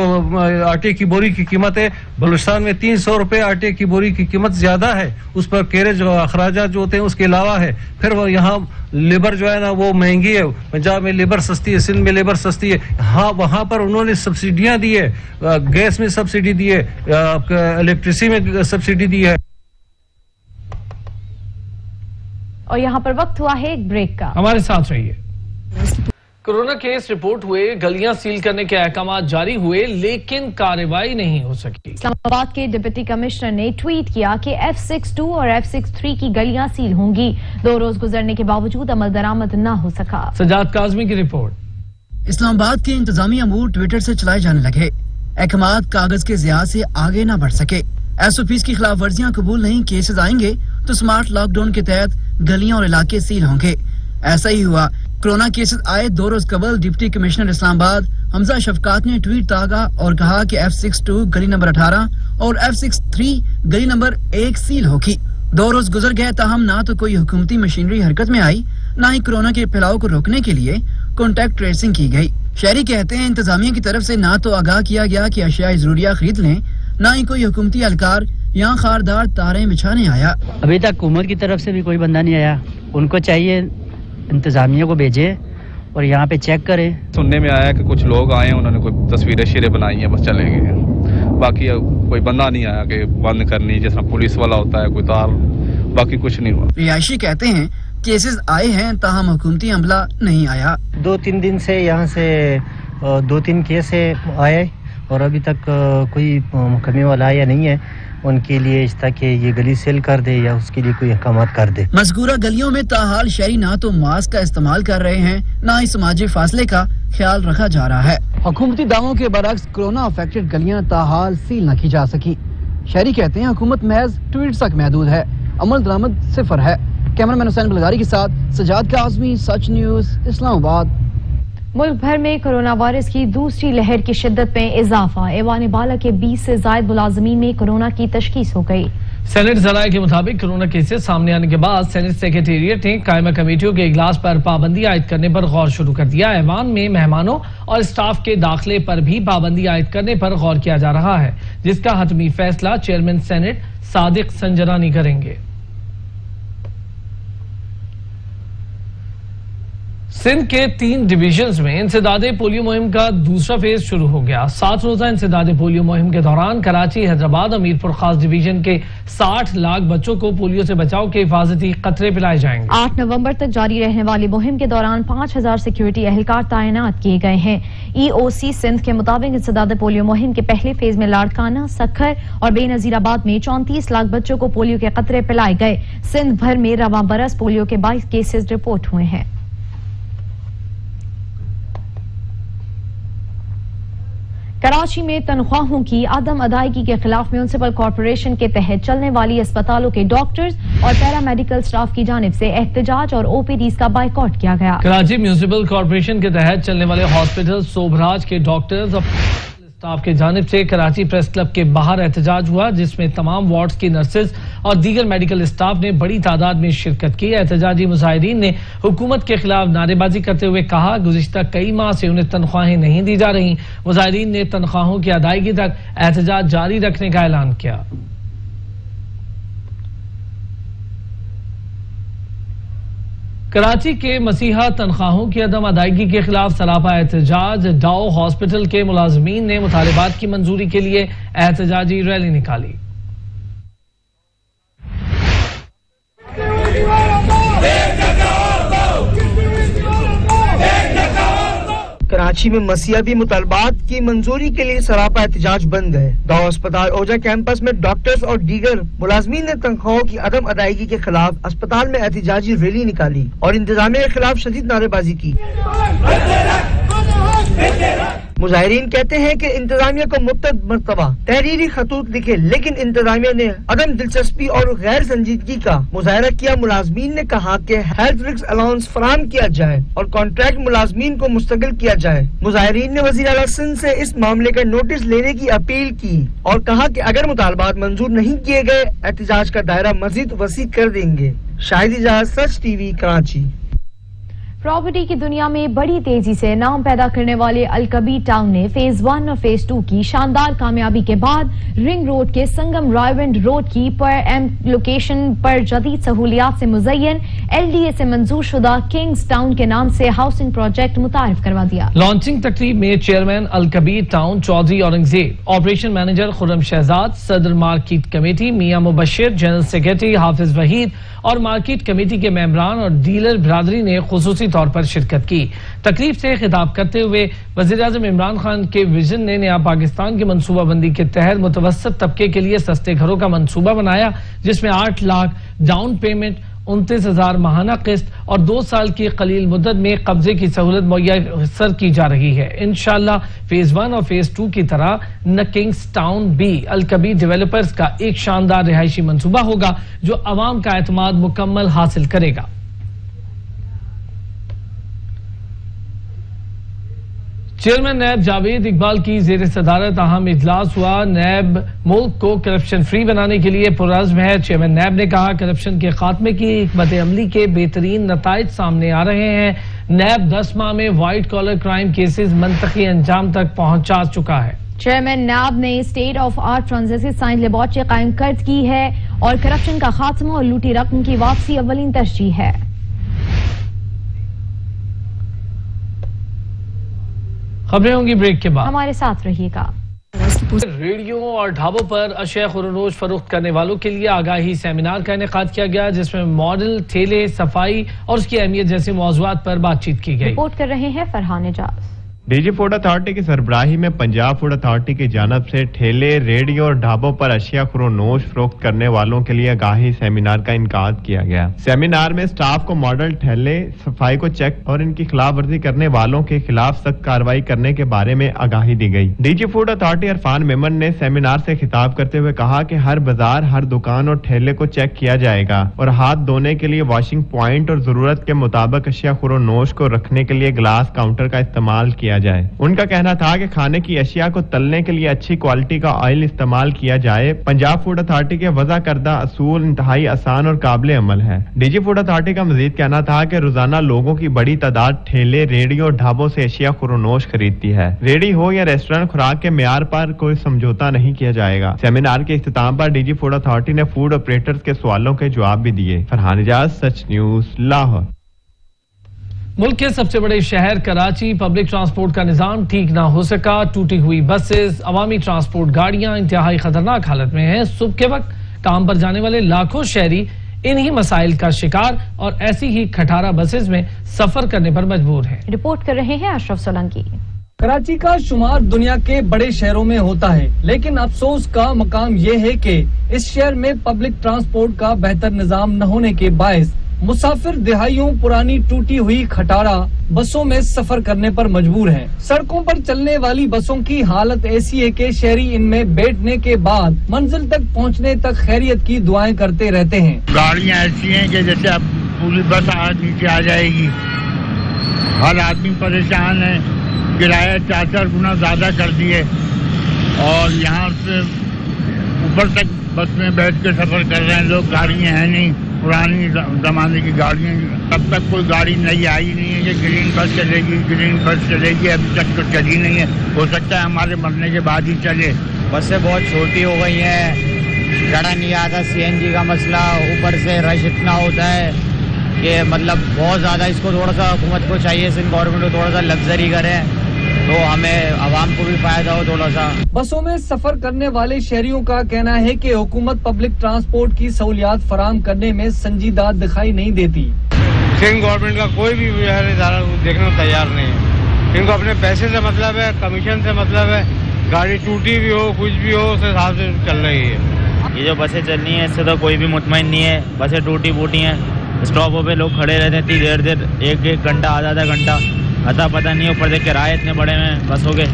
आटे की बोरी की कीमत है, बलूचिस्तान में 300 रुपए आटे की बोरी की कीमत ज्यादा है, उस पर कैरेज अखराजात जो होते हैं उसके अलावा है। फिर वो यहाँ लेबर जो है ना वो महंगी है, पंजाब में लेबर सस्ती है, सिंध में लेबर सस्ती है। हाँ, वहां पर उन्होंने सब्सिडियां दी है, गैस में सब्सिडी दी है, इलेक्ट्रिसिटी में सब्सिडी दी है। और यहाँ पर वक्त हुआ है एक ब्रेक का, हमारे साथ रहिए। कोरोना केस रिपोर्ट हुए, गलियां सील करने के अहकाम जारी हुए, लेकिन कार्रवाई नहीं हो सकी। इस्लामाबाद के डिप्टी कमिश्नर ने ट्वीट किया कि F62 और F63 की गलियां सील होंगी। 2 रोज गुजरने के बावजूद अमल दरामद न हो सका। सजाद काजमी की रिपोर्ट। इस्लामाबाद के इंतजामी अमूर ट्विटर से चलाए जाने लगे, अहकाम कागज के ज़िया से आगे न बढ़ सके। SOPs की खिलाफ वर्जियां कबूल नहीं, केसेस आएंगे तो स्मार्ट लॉकडाउन के तहत गलियां और इलाके सील होंगे। ऐसा ही हुआ। कोरोना केसेस आए 2 रोज कबल डिप्टी कमिश्नर इस्लामाबाद हमजा शफकात ने ट्वीट दागा और कहा कि F62 गली नंबर 18 और F63 गली नंबर 1 सील होगी। 2 रोज गुजर गए, ताहम ना तो कोई हुकूमती मशीनरी हरकत में आई, ना ही कोरोना के फैलाव को रोकने के लिए कॉन्टैक्ट ट्रेसिंग की गई। शहरी कहते हैं इंतजामिया की तरफ से ना तो आगाह किया गया कि अशिया जरूरिया खरीद लें, ना ही कोई हुकूमती एहलकार यहाँ खारदार तारें बिछाने आया। अभी तक हुकूमत की तरफ से भी कोई बंदा नहीं आया। उनको चाहिए इंतजामिया को भेजे और यहाँ पे चेक करें। सुनने में आया कि कुछ लोग आए, उन्होंने कोई तस्वीरें शीरें बनाई हैं, बस चले गए। बाकी कोई बंदा नहीं आया कि बंद करनी, जैसा पुलिस वाला होता है कोई तार, बाकी कुछ नहीं हुआ। रिहायशी कहते हैं केसेस आए हैं, ताहम हुकूमती अमला नहीं आया। 2-3 दिन से यहाँ से 2-3 केस आए और अभी तक कोई मुकम्मल वाला आया नहीं है। उनके लिए ताकि ये गली सेल कर दे या उसके लिए कोई अहकाम कर दे। मज़कूरा गलियों में ताहाल शहरी ना तो मास्क का इस्तेमाल कर रहे हैं, ना ही समाजी फासले का ख्याल रखा जा रहा है। हुकूमती दावों के बरक्स कोरोना अफेक्टेड गलियां ताहाल सील न की जा सकी। शहरी कहते हैं हुकूमत महज ट्वीट तक महदूद है, अमल दरामद 0 है। कैमरामैन हुसैन बलगारी के साथ सजाद काज़मी, सच न्यूज, इस्लामाबाद। मुल्क भर में कोरोना वायरस की दूसरी लहर की शिद्दत में इजाफा। ऐवान बाला के 20 से ज्यादा मुलाजमीन में कोरोना की तशखीस हो गई। सेनेट जराये के मुताबिक कोरोना केसेस सामने आने के बाद सेनेट सेक्रेटेरिएट ने कायमा कमेटियों के इजलास पर पाबंदी आयद करने पर गौर शुरू कर दिया। ऐवान में मेहमानों और स्टाफ के दाखिले पर भी पाबंदी आयद करने पर गौर किया जा रहा है, जिसका हतमी फैसला चेयरमैन सेनेट सादिक संजरानी करेंगे। सिंध के 3 डिवीजन्स में इंसदादे पोलियो मुहिम का दूसरा फेज शुरू हो गया। 7 रोजा इंसदादे पोलियो मुहिम के दौरान कराची, हैदराबाद, अमीरपुर खास डिवीजन के 60 लाख बच्चों को पोलियो से बचाव के हिफाजती कतरे पिलाए जाएंगे। 8 नवंबर तक जारी रहने वाली मुहिम के दौरान 5000 सिक्योरिटी एहलकार तैनात किए गए हैं। EOC सिंध के मुताबिक इंसदादे पोलियो मुहिम के पहले फेज में लाड़काना, सखर और बेनजीराबाद में 34 लाख बच्चों को पोलियो के कतरे पिलाए गए। सिंध भर में रवां बरस पोलियो के 22 केसेस रिपोर्ट हुए हैं। कराची में तनख्वाहों की आदम अदायगी के खिलाफ म्यूनिसिपल कॉरपोरेशन के तहत चलने वाली अस्पतालों के डॉक्टर्स और पैरामेडिकल स्टाफ की जानिब से एहतजाज और OPDs का बाइकआउट किया गया। कराची म्यूनिसिपल कॉरपोरेशन के तहत चलने वाले हॉस्पिटल सोभराज के डॉक्टर्स और स्टाफ की जानिब से कराची प्रेस क्लब के बाहर एहतजाज हुआ, जिसमें तमाम वार्ड्स की नर्सेज और दीगर मेडिकल स्टाफ ने बड़ी तादाद में शिरकत की। एहतजाजी मुजाहिदीन ने हुकूमत के खिलाफ नारेबाजी करते हुए कहा, गुज़िश्ता कई माह से उन्हें तनख्वाहें नहीं दी जा रही। मुजाहिदीन ने तनख्वाहों की अदायगी तक एहतजाज जारी रखने का ऐलान किया। कराची के मसीहा तनख्वाहों की अदम अदायगी के खिलाफ सरापा एहतजाज। डाओ हॉस्पिटल के मुलाजमीन ने मुतालिबात की मंजूरी के लिए एहतजाजी रैली निकाली। कराची में मसीहती मुतालबात की मंजूरी के लिए सरापा एहतजाज बंद है। दाओ अस्पताल ओजा कैंपस में डॉक्टर्स और दीगर मुलाजमीन ने तनख्वाहों की अदम अदायगी के खिलाफ अस्पताल में एहतजाजी रैली निकाली और इंतजामिया के खिलाफ शदीद नारेबाजी की। मुजाहिरीन कहते हैं कि इंतजामिया को मुत्तद मरतबा तहरीरी खतूत लिखे, लेकिन इंतजामिया ने अदम दिलचस्पी और गैर संजीदगी का मुजाहरा किया। मुलाजमीन ने कहा कि हेल्थ रिस्क अलाउंस फराहम किया जाए और कॉन्ट्रैक्ट मुलाजमीन को मुस्तकिल किया जाए। मुजाहिरीन ने वज़ीर आला सिंध से इस मामले का नोटिस लेने की अपील की और कहा कि अगर मुतालबात मंजूर नहीं किए गए, एहतजाज का दायरा मजीद वसी कर देंगे। शाहिद इजाज, सच टीवी, कराची। प्रॉपर्टी की दुनिया में बड़ी तेजी से नाम पैदा करने वाले अलकबी टाउन ने फेज 1 और फेज 2 की शानदार कामयाबी के बाद रिंग रोड के संगम रायविंड रोड की पर लोकेशन पर जदीद सहूलियात से मुज़य्यन LDA से मंजूर शुदा किंग्स टाउन के नाम से हाउसिंग प्रोजेक्ट मुतारिफ करवा दिया। लॉन्चिंग तकरीब में chairman Alkabir Town Chaudhry Aurangzeb, operation manager Khurram Shahzad, सदर market committee Mian Mubashir, general secretary Hafiz Waheed और मार्केट कमेटी के मेंबरान और डीलर बिरादरी ने खुसूसी तौर पर शिरकत की। तकरीब से खिताब करते हुए वज़ीर आज़म इमरान खान के विजन ने नया पाकिस्तान की मनसूबाबंदी के तहत मुतवस्सत तबके के लिए सस्ते घरों का मनसूबा बनाया, जिसमें 8 लाख डाउन पेमेंट, 29,000 माहाना किस्त और 2 साल की कलील मुद्दत में कब्जे की सहूलत मुयस्सर की जा रही है। इंशाअल्लाह फेज 1 और फेज 2 की तरह न किंग्स टाउन भी अलकबीर डेवलपर्स का एक शानदार रिहायशी मंसूबा होगा जो अवाम का एतमाद मुकम्मल हासिल करेगा। चेयरमैन नैब जावेद इकबाल की जेर सदारत अहम इजलास हुआ। नैब मुल्क को करप्शन फ्री बनाने के लिए पुरअज़्म है। चेयरमैन नैब ने कहा, करप्शन के खात्मे की हिकमत अमली के बेहतरीन नताइज सामने आ रहे हैं। नैब 10 माह में व्हाइट कॉलर क्राइम केसेस मंतकी अंजाम तक पहुंचा चुका है। चेयरमैन नैब ने state of art forensic science laboratory कायम कर की है और करप्शन का खात्मा और लूटी रकम की वापसी अव्वलीन तरजीह है। खबरें होंगी ब्रेक के बाद, हमारे साथ रहिएगा। रेडियो और ढाबों पर अशिया खुरोनोश फरोख्त करने वालों के लिए आगाही सेमिनार का इनेकाद किया गया, जिसमें मॉडल, ठेले, सफाई और उसकी अहमियत जैसे मौज़ूआत पर बातचीत की गई। रिपोर्ट कर रहे हैं Farhan Ejaz. DG food authority की सरबराही में पंजाब फूड अथॉरिटी की जानब से ठेले, रेडियो और ढाबों पर अशिया खुरोनोश फरोख्त करने वालों के लिए आगाही सेमिनार का इनेकाद किया गया। सेमिनार में स्टाफ को मॉडल, ठेले, सफाई को चेक और इनकी खिलाफ वर्जी करने वालों के खिलाफ सख्त कार्रवाई करने के बारे में आगाही दी गई। DG food authority Irfan Memon ने सेमिनार से खिताब करते हुए कहा कि हर बाजार, हर दुकान और ठेले को चेक किया जाएगा और हाथ धोने के लिए वॉशिंग पॉइंट और जरूरत के मुताबिक अशिया खुरोनोश को रखने के लिए ग्लास काउंटर का इस्तेमाल किया जाए। उनका कहना था कि खाने की अशिया को तलने के लिए अच्छी क्वालिटी का ऑयल इस्तेमाल किया जाए। पंजाब फूड अथॉरिटी के वज़ा करदा असूल इंतहाई आसान और काबिल अमल है। डीजी फूड अथॉरिटी का मजीद कहना था कि रोजाना लोगों की बड़ी तादाद ठेले, रेडियो और ढाबों से अशिया खुरोनोश खरीदती है। रेडी हो या रेस्टोरेंट, खुराक के मेयार पर कोई समझौता नहीं किया जाएगा। सेमिनार के इख्तिताम पर डीजी फूड अथॉरिटी ने फूड ऑपरेटर्स के सवालों के जवाब भी दिए। फरहान इजाज, सच न्यूज, लाहौर। मुल्क के सबसे बड़े शहर कराची पब्लिक ट्रांसपोर्ट का निजाम ठीक ना हो सका। टूटी हुई बसेस, अवामी ट्रांसपोर्ट गाड़ियां इंतहाई खतरनाक हालत में हैं। सुबह के वक्त काम पर जाने वाले लाखों शहरी इन्हीं मसाइल का शिकार और ऐसी ही खटारा बसेस में सफर करने पर मजबूर हैं। रिपोर्ट कर रहे हैं अशरफ सोलंकी। कराची का शुमार दुनिया के बड़े शहरों में होता है, लेकिन अफसोस का मकाम ये है कि इस शहर में पब्लिक ट्रांसपोर्ट का बेहतर निजाम न होने के बायस मुसाफिर दिहाइयों पुरानी टूटी हुई खटारा बसों में सफर करने पर मजबूर हैं। सड़कों पर चलने वाली बसों की हालत ऐसी है कि शहरी इनमें बैठने के बाद मंजिल तक पहुंचने तक खैरियत की दुआएं करते रहते हैं। गाड़ियां ऐसी हैं कि जैसे अब पूरी बस नीचे आ जाएगी। हर आदमी परेशान है। किराया 4-4 गुना ज्यादा कर दिए और यहाँ से ऊपर तक बस में बैठ के सफर कर रहे हैं लोग। गाड़ियां हैं नहीं, पुरानी जमाने की गाड़ियां। तब तक कोई गाड़ी नई आई नहीं है कि ग्रीन बस चलेगी, ग्रीन बस चलेगी। अभी तक तो चली नहीं है। हो सकता है हमारे मरने के बाद ही चले। बसें बहुत छोटी हो गई हैं, चढ़ा नहीं आता। CNG का मसला, ऊपर से रश इतना होता है कि मतलब बहुत ज्यादा। इसको थोड़ा सा हुकूमत को चाहिए, सिंध गवर्नमेंट को थोड़ा सा लग्जरी करें तो हमें आवाम को भी फायदा हो थोड़ा सा। बसों में सफर करने वाले शहरियों का कहना है कि हुकूमत पब्लिक ट्रांसपोर्ट की सहूलियात फराम करने में संजीदा दिखाई नहीं देती। सिंध गवर्नमेंट का कोई भी इदारा देखने को तैयार नहीं है। इनको अपने पैसे से मतलब है, कमीशन से मतलब है। गाड़ी टूटी भी हो, कुछ भी हो, उस हिसाब से चल रही है। ये जो बसें चल रही हैं इससे तो कोई भी मुतमईन नहीं है। बसें टूटी फूटी हैं, स्टॉपों पे लोग खड़े रहते हैं इतनी देर, एक घंटा आधा घंटा, अता पता नहीं। ऊपर से किराए इतने बड़े हैं बसों के।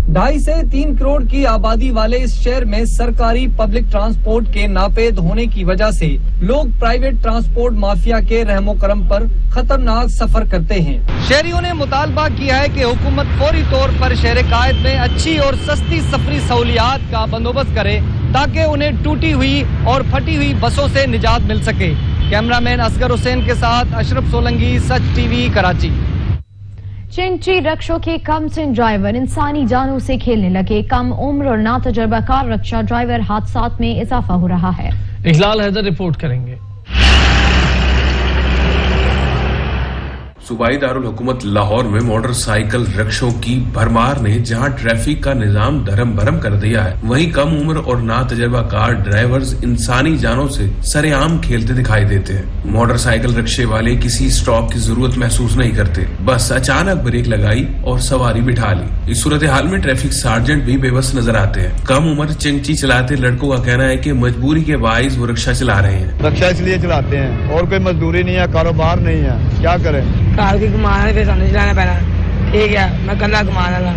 2.5 से 3 करोड़ की आबादी वाले इस शहर में सरकारी पब्लिक ट्रांसपोर्ट के नापेद होने की वजह से लोग प्राइवेट ट्रांसपोर्ट माफिया के रहमो करम पर खतरनाक सफर करते हैं। शहरियों ने मुतालबा किया है कि हुकूमत फौरी तौर पर शहर कायद में अच्छी और सस्ती सफरी सहूलियात का बंदोबस्त करे ताकि उन्हें टूटी हुई और फटी हुई बसों से निजात मिल सके। कैमरामैन असगर हुसैन के साथ अशरफ सोलंकी, सच टीवी, कराची। चिंची रक्षों के कम सिन ड्राइवर इंसानी जानों से खेलने लगे। कम उम्र और ना तजर्बाकार रक्षा ड्राइवर हादसात में इजाफा हो रहा है। इकलाल हैदर रिपोर्ट करेंगे। सूबाई दारुल हुकूमत लाहौर में मोटरसाइकिल रिक्शों की भरमार ने जहां ट्रैफिक का निजाम धर्म भरम कर दिया है, वहीं कम उम्र और ना तजर्बाकार ड्राइवर्स इंसानी जानों से सरेआम खेलते दिखाई देते हैं। मोटरसाइकिल रिक्शे वाले किसी स्टॉप की जरूरत महसूस नहीं करते, बस अचानक ब्रेक लगाई और सवारी बिठा ली। इस सूरत हाल में ट्रैफिक सार्जेंट भी बेबस नजर आते हैं। कम उम्र चिंची चलाते लड़कों का कहना है कि मजबूरी के बाइस वो रिक्शा चला रहे हैं। रिक्शा इसलिए चलाते हैं और कोई मजदूरी नहीं है, कारोबार नहीं है, क्या करें। कार की घुमाना फिर सामने चलाना पैना, ठीक है मैं कल्ला घुमाना ला।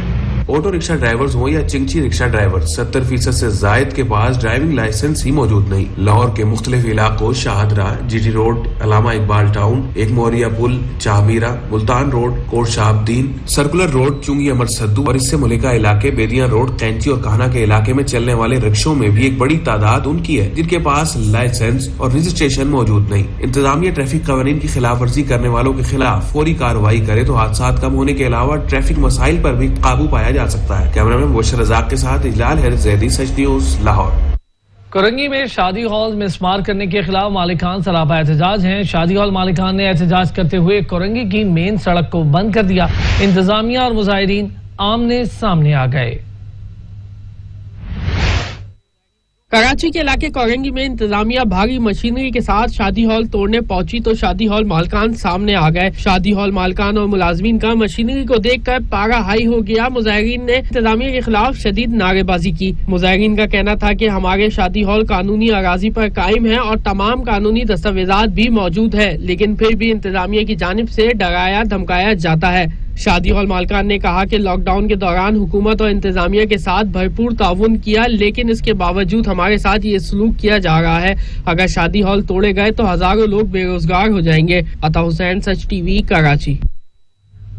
ऑटो रिक्शा ड्राइवर्स हो या चिंची रिक्शा ड्राइवर, 70% से जायद के पास ड्राइविंग लाइसेंस ही मौजूद नहीं। लाहौर के मुख्तलिफ इलाकों Shahdara, GT road, Allama Iqbal town, Ek Moria Pul, Chahmiran, Multan road, Kot Shahabuddin, circular road, Chungi Amar Saddu और इससे मुलिका इलाके, बेदिया रोड, कैंची और कहना के इलाके में चलने वाले रिक्शों में भी एक बड़ी तादाद उनकी है जिनके पास लाइसेंस और रजिस्ट्रेशन मौजूद नहीं। इंतजामिया ट्रैफिक कानून की खिलाफ वर्जी करने वालों के खिलाफ फौरी कार्रवाई करे तो हादसा कम होने के अलावा ट्रैफिक मसाइल पर भी काबू पाया जा सकता है। कैमरामैन मुबशर रज़ाक के साथ इजलाल हैरत ज़ैदी, सच न्यूज़, लाहौर। कोरंगी में शादी हॉल में स्मार करने के खिलाफ मालिकान सरापा एहतजाज हैं। शादी हॉल मालिकान ने एहतजाज करते हुए कोरंगी की मेन सड़क को बंद कर दिया। इंतजामिया और मुजाहिरीन आमने सामने आ गए। कराची के इलाके कोरंगी में इंतजामिया भारी मशीनरी के साथ शादी हॉल तोड़ने पहुंची तो शादी हॉल मालकान सामने आ गए। शादी हॉल मालकान और मुलाजमीन का मशीनरी को देखकर पारा हाई हो गया। मुजाहिरीन ने इंतजामिया के खिलाफ शदीद नारेबाजी की। मुजाहिरीन का कहना था कि हमारे शादी हॉल कानूनी अराजी पर कायम है और तमाम कानूनी दस्तावेजात भी मौजूद है, लेकिन फिर भी इंतजामिया की जानिब से डराया धमकाया जाता है। शादी हॉल मालकान ने कहा कि लॉकडाउन के दौरान हुकूमत और इंतजामिया के साथ भरपूर ताउन किया, लेकिन इसके बावजूद हमारे साथ ये सलूक किया जा रहा है। अगर शादी हॉल तोड़े गए तो हजारों लोग बेरोजगार हो जाएंगे। अता हुसैन, सच टीवी, कराची।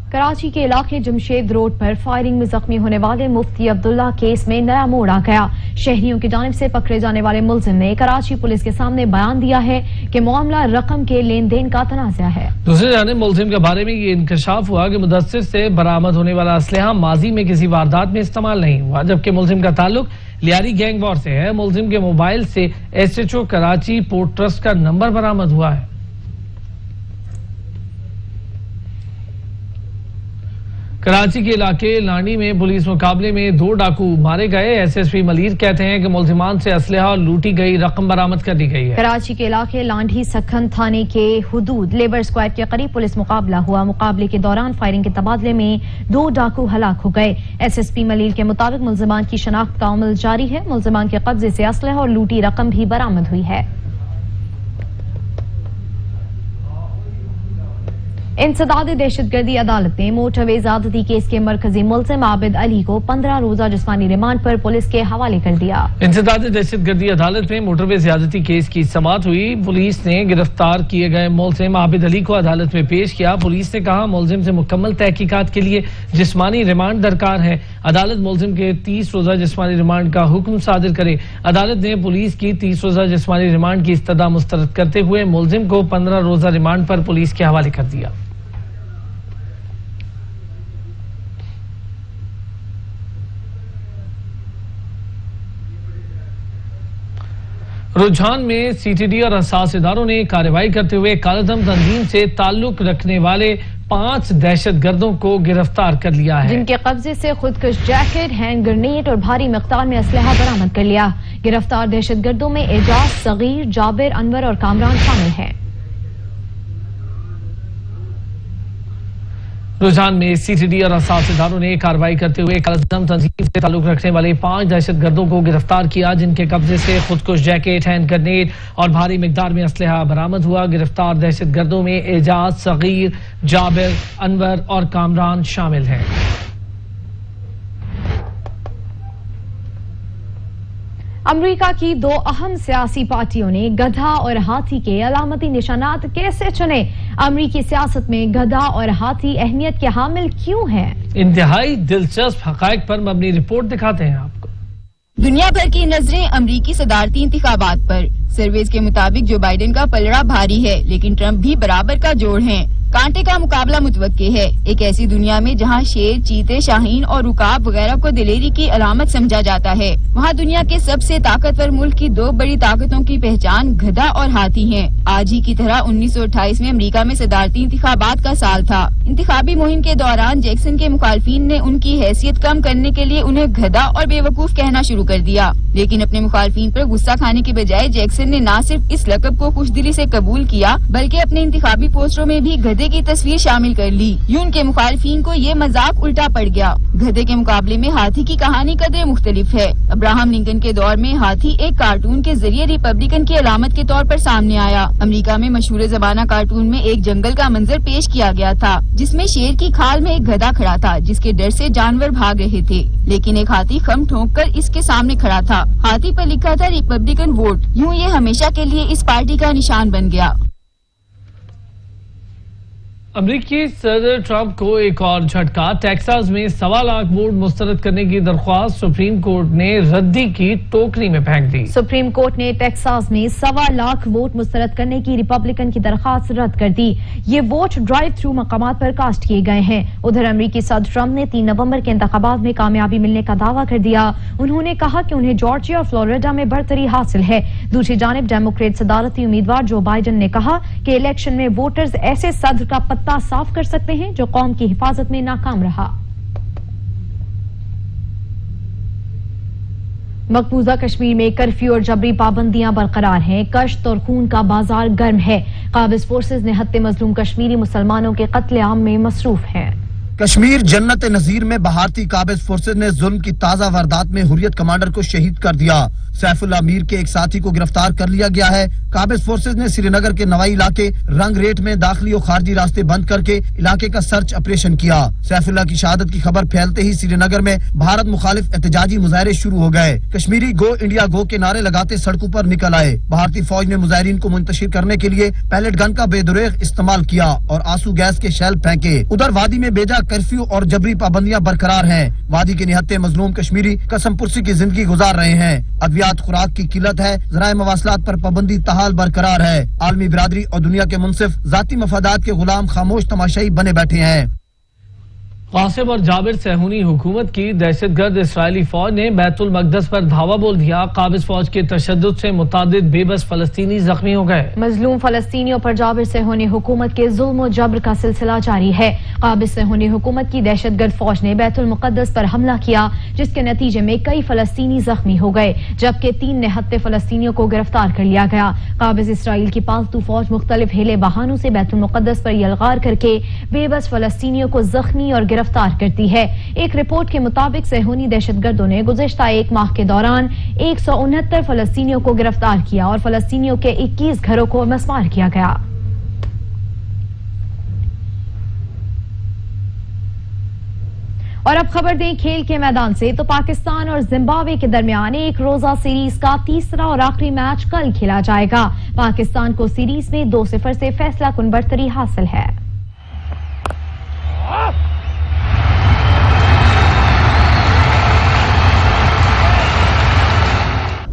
कराची के इलाके जमशेद रोड पर फायरिंग में जख्मी होने वाले मुफ्ती अब्दुल्ला केस में नया मोड़ आ गया। शहरियों की जानिब से पकड़े जाने वाले मुलजिम ने कराची पुलिस के सामने बयान दिया है कि मामला रकम के लेन देन का तनाज़ा है। दूसरी जानिब मुलजिम के बारे में ये इंकशाफ हुआ कि मुदस्सिर से बरामद होने वाला असलहा माजी में किसी वारदात में इस्तेमाल नहीं हुआ, जबकि मुलजिम का ताल्लुक लियारी गैंग वॉर से है। मुलजिम के मोबाइल से SHO कराची पोर्ट ट्रस्ट का नंबर बरामद हुआ है। कराची के इलाके लांडी में पुलिस मुकाबले में 2 डाकू मारे गए। एसएसपी मलीर कहते हैं कि मुल्जिमान से असलहा और लूटी गई रकम बरामद कर ली गई है। कराची के इलाके लांडी सखन थाने के हुदूद लेबर स्क्वाड के करीब पुलिस मुकाबला हुआ। मुकाबले के दौरान फायरिंग के तबादले में 2 डाकू हलाक हो गए। एसएसपी मलीर के मुताबिक मुल्जिमान की शनाख्त का अमल जारी है। मुल्जिमान के कब्जे से असलहा और लूटी रकम भी बरामद हुई है। इंसदाद दहशतगर्दी अदालत ने मोटरवे ज्यादती केस के मरकजी मुल्जिम आबिद अली को 15 रोजा जिस्मानी रिमांड पर पुलिस के हवाले कर दिया। इंसदाद दहशतगर्दी अदालत में मोटरवे ज्यादती केस की समाअत हुई। पुलिस ने गिरफ्तार किए गए मुल्जिम आबिद अली को अदालत में पेश किया। पुलिस ने कहा मुल्जिम से मुकम्मल तहकीकात के लिए जिस्मानी रिमांड दरकार है। अदालत मुल्जिम के 30 रोजा जिस्मानी रिमांड का हुक्म सादिर करे। अदालत ने पुलिस की 30 रोजा जिस्मानी रिमांड की इस्तदा मुस्तरद करते हुए मुल्जिम को 15 रोजा रिमांड पर पुलिस के हवाले कर दिया। रुझान में सीटीडी और असास इदारों ने कार्रवाई करते हुए कालादम तंजीम से ताल्लुक रखने वाले 5 दहशतगर्दों को गिरफ्तार कर लिया है, जिनके कब्जे से खुदकुश जैकेट, हैंड ग्रेनेड और भारी मिकदार में असलहा बरामद कर लिया। गिरफ्तार दहशतगर्दों में एजाज, सगीर, जाबिर, अनवर और कामरान शामिल हैं। रुझान में सीटीडी और असास इदारों ने कार्रवाई करते हुए कालादम तंजीम से ताल्लुक रखने वाले 5 दहशतगर्दों को गिरफ्तार किया, जिनके कब्जे से खुदकुश जैकेट, हैंड ग्रेनेड और भारी मिकदार में असलहा बरामद हुआ। गिरफ्तार दहशतगर्दों में एजाज, सगीर, जाबिर, अनवर और कामरान शामिल हैं। अमेरिका की 2 अहम सियासी पार्टियों ने गधा और हाथी के अलामती निशानात कैसे चुने? अमेरिकी सियासत में गधा और हाथी अहमियत के हामिल क्यों हैं? इंतहाई दिलचस्प हकायक पर मबनी रिपोर्ट दिखाते हैं आपको। दुनिया भर की नजरें अमरीकी सदारती इंतखाबात पर। सर्वेज के मुताबिक जो बाइडेन का पलड़ा भारी है, लेकिन ट्रंप भी बराबर का जोड़ है। कांटे का मुकाबला मुतवक्के है। एक ऐसी दुनिया में जहां शेर, चीते, शाहीन और रुकाब वगैरह को दिलेरी की अलामत समझा जाता है, वहां दुनिया के सबसे ताकतवर मुल्क की 2 बड़ी ताकतों की पहचान गधा और हाथी है। आज ही की तरह 1928 में अमेरिका में सदारती इंतखाबात का साल था। इंतखाबी मुहिम के दौरान जैक्सन के मुखालफिन ने उनकी हैसियत कम करने के लिए उन्हें गधा और बेवकूफ कहना शुरू कर दिया, लेकिन अपने मुखालफिन पर गुस्सा खाने के बजाय जैक्सन ने न सिर्फ इस लक़ब को खुशदिली से कबूल किया, बल्कि अपने इंतखाबी पोस्टरों में भी गधे की तस्वीर शामिल कर ली। यूं उनके मुखालफिन को ये मजाक उल्टा पड़ गया। गधे के मुकाबले में हाथी की कहानी कदरे मुख्तलिफ है। अब्राहम लिंकन के दौर में हाथी एक कार्टून के जरिए रिपब्लिकन की अलामत के तौर पर सामने आया। अमेरिका में मशहूर ज़माना कार्टून में एक जंगल का मंजर पेश किया गया था, जिसमें शेर की खाल में एक गधा खड़ा था, जिसके डर से जानवर भाग रहे थे, लेकिन एक हाथी खम ठोंक कर इसके सामने खड़ा था। हाथी पर लिखा था रिपब्लिकन वोट। यूं ये हमेशा के लिए इस पार्टी का निशान बन गया। अमेरिकी सदर ट्रंप को एक और झटका। टेक्सास में 1.25 लाख वोट मुस्तरद करने की दरख्वास्त सुप्रीम कोर्ट ने रद्दी की टोकरी में फेंक दी। सुप्रीम कोर्ट ने टेक्सास में 1.25 लाख वोट मुस्तरद करने की रिपब्लिकन की दरख्वास्त रद्द कर दी। ये वोट ड्राइव थ्रू मकामात पर कास्ट किए गए हैं। उधर अमेरिकी सदर ट्रंप ने 3 नवंबर के इंतखाबात में कामयाबी मिलने का दावा कर दिया। उन्होंने कहा कि उन्हें जॉर्जिया और फ्लोरिडा में बढ़तरी हासिल है। दूसरी जानिब डेमोक्रेट सदारती उम्मीदवार जो बाइडेन ने कहा कि इलेक्शन में वोटर्स ऐसे सदर का पत्ता साफ कर सकते हैं जो कौम की हिफाजत में नाकाम रहा। मकबूजा कश्मीर में कर्फ्यू और जबरी पाबंदियां बरकरार हैं। कश्त और खून का बाजार गर्म है। काबिज फोर्सेज ने हत्ते मजलूम कश्मीरी मुसलमानों के कत्लेआम में मसरूफ हैं। कश्मीर जन्नत नजीर में भारतीय काबिज फोर्सेज ने जुल्म की ताजा वारदात में हुर्रियत कमांडर को शहीद कर दिया। सैफुल्लाह मीर के एक साथी को गिरफ्तार कर लिया गया है। काबिज फोर्सेज ने श्रीनगर के नवाई इलाके रंग रेट में दाखिली और खारजी रास्ते बंद करके इलाके का सर्च ऑपरेशन किया। सैफुल्लाह की शहादत की खबर फैलते ही श्रीनगर में भारत मुखालिफ एहतजाजी मुजाहरे शुरू हो गए। कश्मीरी गो इंडिया गो के नारे लगाते सड़कों पर निकल आए। भारतीय फौज ने मुजाहिरीन को मुंतशिर करने के लिए पैलेट गन का बेदुरेग इस्तेमाल किया और आंसू गैस के शेल फेंके। उधर वादी में बेजा कर्फ्यू और जबरी पाबंदियां बरकरार हैं। वादी के निहत्ते मजलूम कश्मीरी कसम पुरसी की जिंदगी गुजार रहे हैं। अद्वियात खुराक की किल्लत है। ज़राए मवासलात पर पाबंदी तहाल बरकरार है। आलमी बिरादरी और दुनिया के मुनसिफ जाती मफादात के गुलाम खामोश तमाशाई बने बैठे हैं। कासिम और जाबिर सेहूनी हुकूमत की दहशतगर्द इसराइली फौज ने बैतुल मकदस पर धावा बोल दिया। काबिज फौज के तशद्दुद से मुतादिद बेबस फलस्तीनी जख्मी हो गए। मजलूम फलस्तीनियों पर जाबिर सेहूनी हुकूमत के जुल्म और जबर का सिलसिला जारी है। काबिज सेहूनी हुकूमत की दहशतगर्द फौज ने बैतुल मुकद्दस पर हमला किया, जिसके नतीजे में कई फलस्तीनी जख्मी हो गए, जबकि 3 निहत्ते फलस्तीनियों को गिरफ्तार कर लिया गया। काबिज इसराइल की पालतू फौज मुख्तलिफ हीले बहानों से बैतुल मुकद्दस पर यलगार करके बेबस फलस्तीनियों को जख्मी और गिरफ्तार करती है। एक रिपोर्ट के मुताबिक सेहूनी दहशतगर्दों ने गुज़िश्ता 1 माह के दौरान 169 फलस्तीनियों को गिरफ्तार किया और फलस्तीनियों के 21 घरों को मस्मार किया गया। और अब खबर दें खेल के मैदान से, तो पाकिस्तान और जिम्बाब्वे के दरमियान एक रोजा सीरीज का तीसरा और आखिरी मैच कल खेला जाएगा। पाकिस्तान को सीरीज में 2-0 से फैसला कुन बरतरी हासिल है।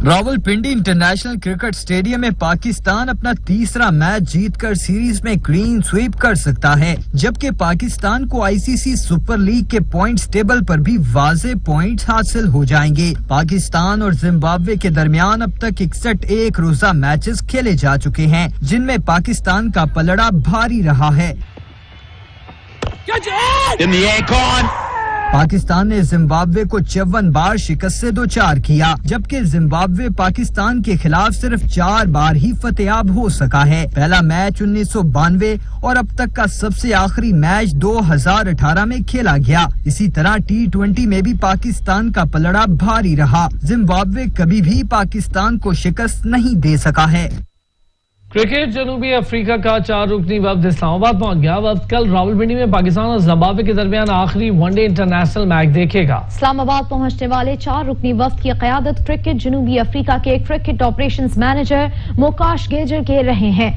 रावलपिंडी इंटरनेशनल क्रिकेट स्टेडियम में पाकिस्तान अपना तीसरा मैच जीतकर सीरीज में क्लीन स्वीप कर सकता है, जबकि पाकिस्तान को आईसीसी सुपर लीग के पॉइंट्स टेबल पर भी वाज़े पॉइंट्स हासिल हो जाएंगे। पाकिस्तान और जिम्बाब्वे के दरमियान अब तक 61 एक रोजा मैचेस खेले जा चुके हैं, जिनमें पाकिस्तान का पलड़ा भारी रहा है। पाकिस्तान ने जिम्बाब्वे को 54 बार शिकस्त से 2-4 किया, जबकि जिम्बाब्वे पाकिस्तान के खिलाफ सिर्फ 4 बार ही फतेहाब हो सका है। पहला मैच 1992 और अब तक का सबसे आखिरी मैच 2018 में खेला गया। इसी तरह T20 में भी पाकिस्तान का पलड़ा भारी रहा। जिम्बाब्वे कभी भी पाकिस्तान को शिकस्त नहीं दे सका है। क्रिकेट जनूबी अफ्रीका का 4 रुकनी वफ्द इस्लामाबाद पहुंच गया। वफ्द कल रावलपिंडी में पाकिस्तान और जिम्बाब्वे के दरमियान आखिरी वनडे इंटरनेशनल मैच देखेगा। इस्लामाबाद पहुंचने वाले 4 रुकनी वफ्द की क़यादत क्रिकेट जनूबी अफ्रीका के क्रिकेट ऑपरेशंस मैनेजर मोकाश गेजर के रहे हैं।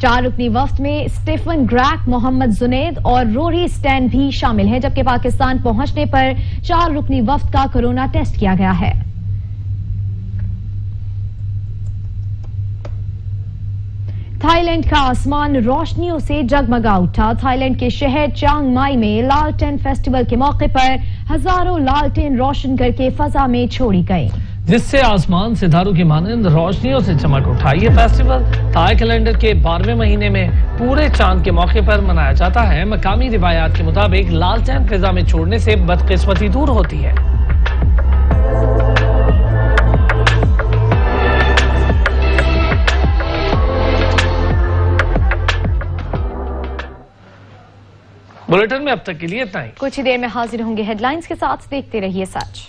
4 रुकनी वफ्द में स्टीफन ग्रैक, मोहम्मद जुनैद और रोरी स्टैन भी शामिल हैं, जबकि पाकिस्तान पहुंचने पर 4 रुकनी वफ्द का कोरोना टेस्ट किया गया है। थाईलैंड का आसमान रोशनियों से जगमगा उठा। थाईलैंड के शहर चियांग माई में लालटेन फेस्टिवल के मौके पर हजारों लालटेन रोशन करके फजा में छोड़ी गई, जिससे आसमान सितारों की मानंद रोशनियों से चमक उठा। ये फेस्टिवल थाई कैलेंडर के 12वें महीने में पूरे चांद के मौके पर मनाया जाता है। मकामी रिवायात के मुताबिक लालटेन फिजा में छोड़ने से बदकिस्मती दूर होती है। बुलेटिन में अब तक के लिए इतना ही। कुछ ही देर में हाजिर होंगे हेडलाइंस के साथ। देखते रहिए सच।